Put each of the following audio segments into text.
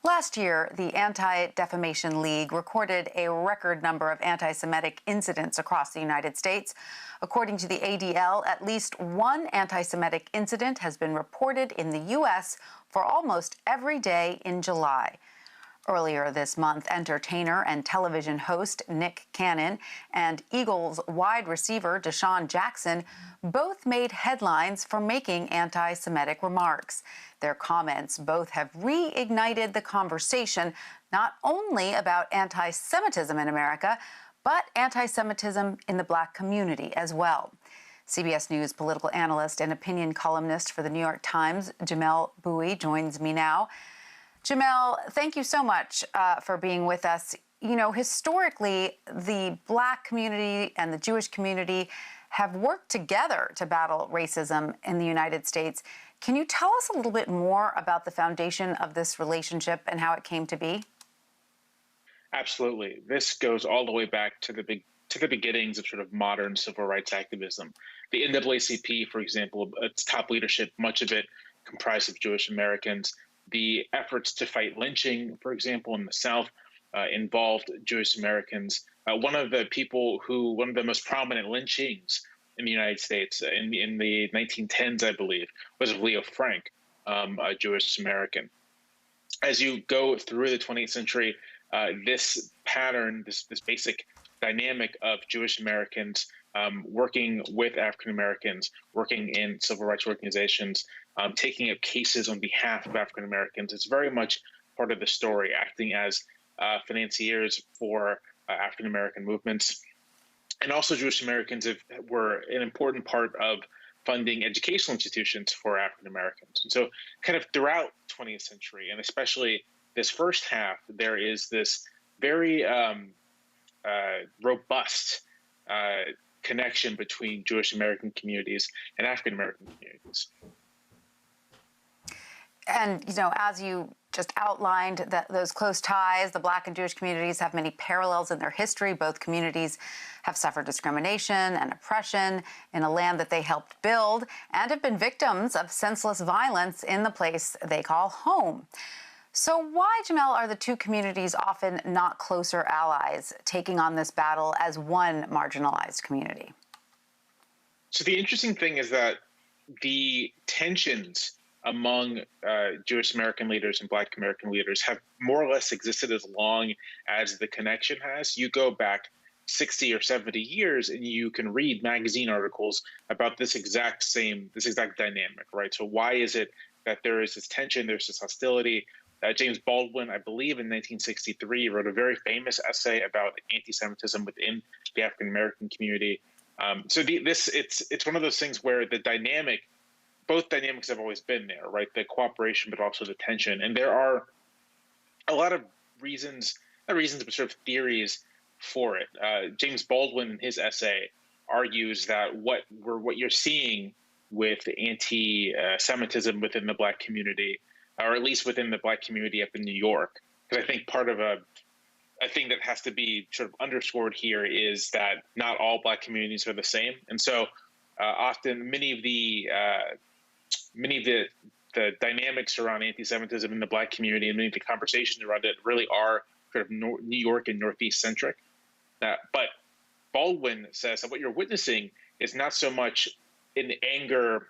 Last year, the Anti-Defamation League recorded a record number of anti-Semitic incidents across the United States. According to the ADL, at least one anti-Semitic incident has been reported in the U.S. for almost every day in July. Earlier this month, entertainer and television host Nick Cannon and Eagles wide receiver Deshaun Jackson both made headlines for making anti-Semitic remarks. Their comments both have reignited the conversation not only about anti-Semitism in America, but anti-Semitism in the Black community as well. CBS News political analyst and opinion columnist for the New York Times, Jamelle Bouie, joins me now. Jamelle, thank you so much for being with us. You know, historically, the Black community and the Jewish community have worked together to battle racism in the United States. Can you tell us a little bit more about the foundation of this relationship and how it came to be? Absolutely. This goes all the way back to the beginnings of sort of modern civil rights activism. The NAACP, for example, its top leadership, much of it comprised of Jewish Americans. The efforts to fight lynching, for example, in the South, involved Jewish Americans. One of the most prominent lynchings in the United States in the 1910s, I believe, was of Leo Frank, a Jewish American. As you go through the 20th century, this pattern, this basic dynamic of Jewish Americans working with African Americans, working in civil rights organizations, taking up cases on behalf of African Americans, it's very much part of the story, acting as financiers for African American movements. And also Jewish Americans were an important part of funding educational institutions for African Americans. And so kind of throughout the 20th century, and especially this first half, there is this very robust connection between Jewish American communities and African American communities. And, you know, as you just outlined, those close ties, the Black and Jewish communities have many parallels in their history. Both communities have suffered discrimination and oppression in a land that they helped build and have been victims of senseless violence in the place they call home. So why, Jamelle, are the two communities often not closer allies, taking on this battle as one marginalized community? So the interesting thing is that the tensions among Jewish American leaders and Black American leaders have more or less existed as long as the connection has. You go back 60 or 70 years and you can read magazine articles about this exact dynamic, right? So why is it that there is this tension, there's this hostility? James Baldwin, I believe in 1963, wrote a very famous essay about anti-Semitism within the African American community. It's one of those things where both dynamics have always been there, right? The cooperation, but also the tension. And there are a lot of reasons, but sort of theories for it. James Baldwin, in his essay, argues that what you're seeing with anti-Semitism within the Black community, or at least within the Black community up in New York, because I think part of a thing that has to be sort of underscored here is that not all Black communities are the same. And so often many of the dynamics around anti-Semitism in the Black community and many of the conversations around it really are sort of New York and Northeast centric. But Baldwin says that what you're witnessing is not so much an anger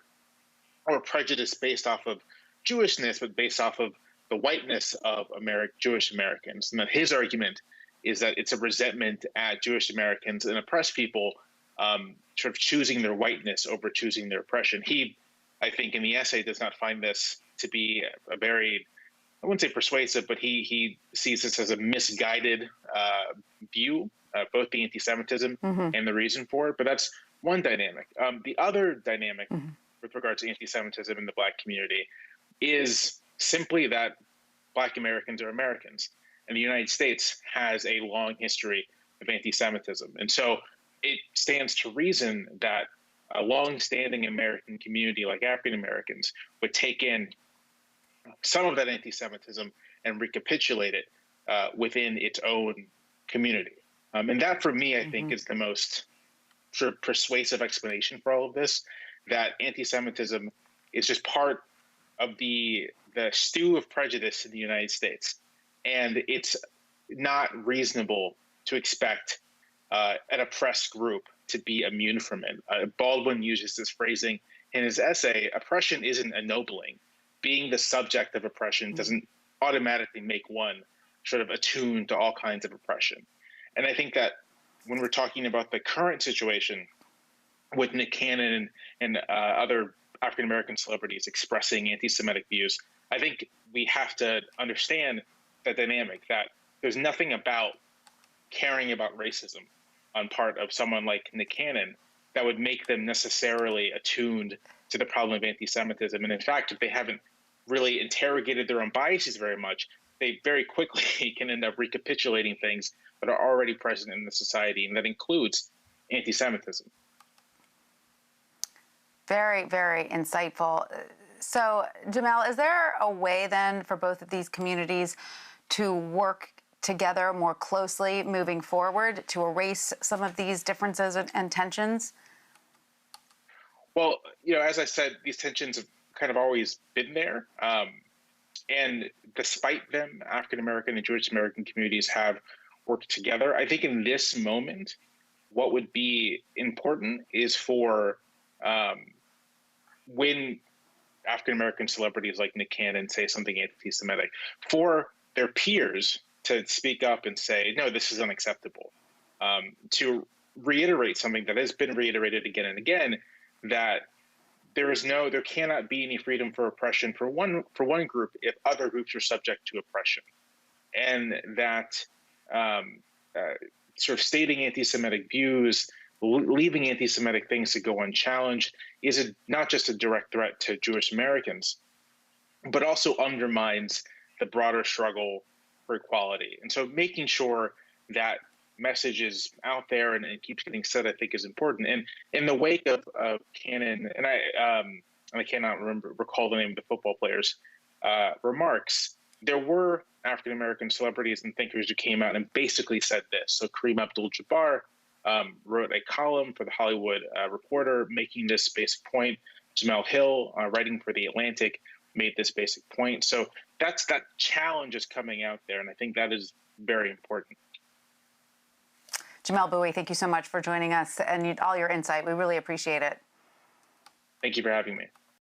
or prejudice based off of Jewishness, but based off of the whiteness of Jewish Americans. And that his argument is that it's a resentment at Jewish Americans and oppressed people sort of choosing their whiteness over choosing their oppression. He, I think, in the essay does not find this to be a very, I wouldn't say persuasive, but he sees this as a misguided view, both the anti-Semitism and the reason for it. But that's one dynamic. The other dynamic with regards to anti-Semitism in the Black community is simply that Black Americans are Americans, and the United States has a long history of anti-Semitism. And so it stands to reason that a long-standing American community like African Americans would take in some of that anti-Semitism and recapitulate it within its own community. And that, for me, I think is the most sort of persuasive explanation for all of this, that anti-Semitism is just part of the stew of prejudice in the United States. And it's not reasonable to expect an oppressed group to be immune from it. Baldwin uses this phrasing in his essay: oppression isn't ennobling. Being the subject of oppression doesn't automatically make one sort of attuned to all kinds of oppression. And I think that when we're talking about the current situation with Nick Cannon and other African American celebrities expressing anti-Semitic views, I think we have to understand the dynamic that there's nothing about caring about racism on part of someone like Nick Cannon that would make them necessarily attuned to the problem of anti-Semitism. And in fact, if they haven't really interrogated their own biases very much, they very quickly can end up recapitulating things that are already present in the society, and that includes anti-Semitism. Very, very insightful. So, Jamelle, is there a way then for both of these communities to work together more closely moving forward to erase some of these differences and tensions? Well, as I said, these tensions have kind of always been there. And despite them, African American and Jewish American communities have worked together. I think in this moment, what would be important is for when African American celebrities like Nick Cannon say something anti-Semitic, for their peers to speak up and say, no, this is unacceptable. To reiterate something that has been reiterated again and again, that there cannot be any freedom for oppression for one group if other groups are subject to oppression, and that sort of stating anti-Semitic views, leaving anti-Semitic things to go unchallenged, is not just a direct threat to Jewish Americans, but also undermines the broader struggle for equality. And so making sure that message is out there and it keeps getting said, I think, is important. And in the wake of Cannon, and I cannot recall the name of the football player's remarks, there were African American celebrities and thinkers who came out and basically said this. So Kareem Abdul-Jabbar wrote a column for the Hollywood Reporter making this basic point. Jamelle Hill, writing for The Atlantic, made this basic point. So that challenge is coming out there, and I think that is very important. Jamelle Bouie, thank you so much for joining us and all your insight. We really appreciate it. Thank you for having me.